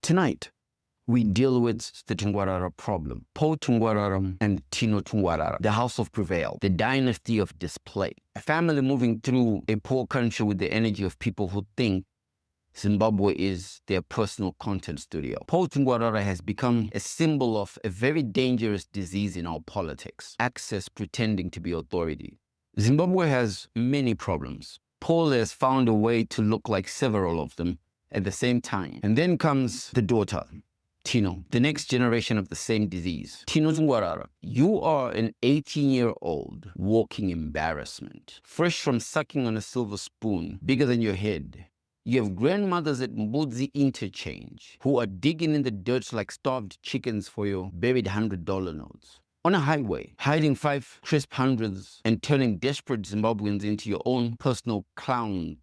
Tonight, we deal with the Tungwarara problem. Paul Tungwarara and Tino Tungwarara, the House of Prevail, the dynasty of display. A family moving through a poor country with the energy of people who think Zimbabwe is their personal content studio. Paul Tungwarara has become a symbol of a very dangerous disease in our politics. Access pretending to be authority. Zimbabwe has many problems. Paul has found a way to look like several of them at the same time. And then comes the daughter, Tino, the next generation of the same disease. Tino Tungwarara, you are an 18-year-old walking embarrassment. Fresh from sucking on a silver spoon, bigger than your head. You have grandmothers at Mbudzi Interchange who are digging in the dirt like starved chickens for your buried $100 notes. On a highway, hiding 5 crisp hundreds and turning desperate Zimbabweans into your own personal clowns,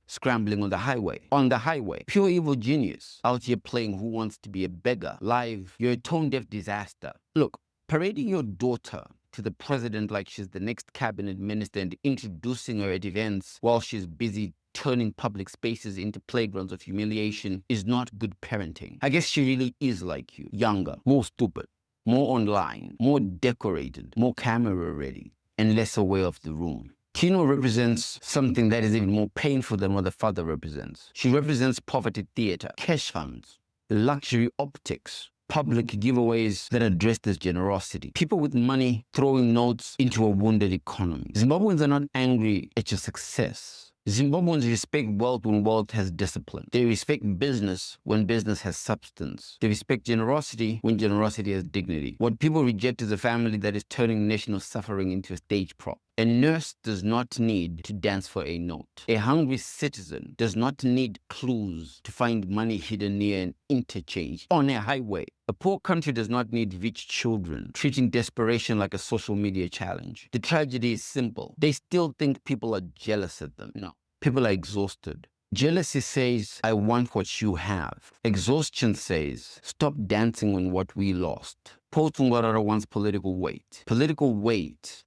scrambling on the highway. On the highway, pure evil genius, out here playing Who Wants to Be a Beggar. Live, you're a tone-deaf disaster. Look, parading your daughter to the president like she's the next cabinet minister and introducing her at events while she's busy turning public spaces into playgrounds of humiliation is not good parenting. I guess she really is like you, younger, more stupid, more online, more decorated, more camera ready, and less aware of the room. Tino represents something that is even more painful than what the father represents. She represents poverty theater, cash funds, luxury optics, public giveaways that are dressed as generosity, people with money throwing notes into a wounded economy. Zimbabweans are not angry at your success. Zimbabweans respect wealth when wealth has discipline. They respect business when business has substance. They respect generosity when generosity has dignity. What people reject is a family that is turning national suffering into a stage prop. A nurse does not need to dance for a note. A hungry citizen does not need clues to find money hidden near an interchange on a highway. A poor country does not need rich children treating desperation like a social media challenge. The tragedy is simple. They still think people are jealous of them. No, people are exhausted. Jealousy says, I want what you have. Exhaustion says, stop dancing on what we lost. Paul Tungwarara wants political weight. Political weight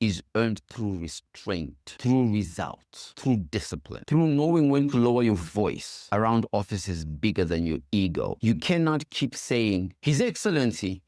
is earned through restraint, through results, through discipline, through knowing when to lower your voice around offices bigger than your ego. You cannot keep saying, His Excellency,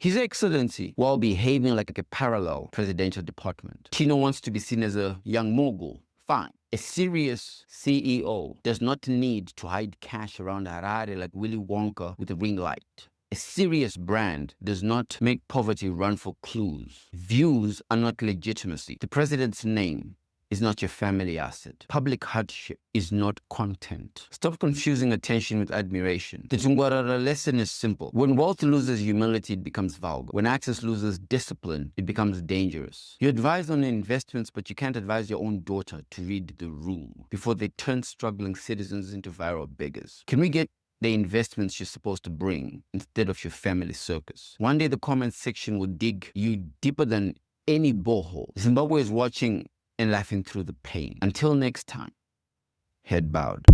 while behaving like a parallel presidential department. Tino wants to be seen as a young mogul. Fine. A serious CEO does not need to hide cash around Harare like Willy Wonka with a ring light. A serious brand does not make poverty run for clues. Views are not legitimacy. The president's name is not your family asset. Public hardship is not content. Stop confusing attention with admiration. The Tungwarara lesson is simple. When wealth loses humility, it becomes vulgar. When access loses discipline, it becomes dangerous. You advise on investments, but you can't advise your own daughter to read the room before they turn struggling citizens into viral beggars. Can we get the investments you're supposed to bring instead of your family circus? One day the comment section will dig you deeper than any borehole. Zimbabwe is watching and laughing through the pain. Until next time, head bowed.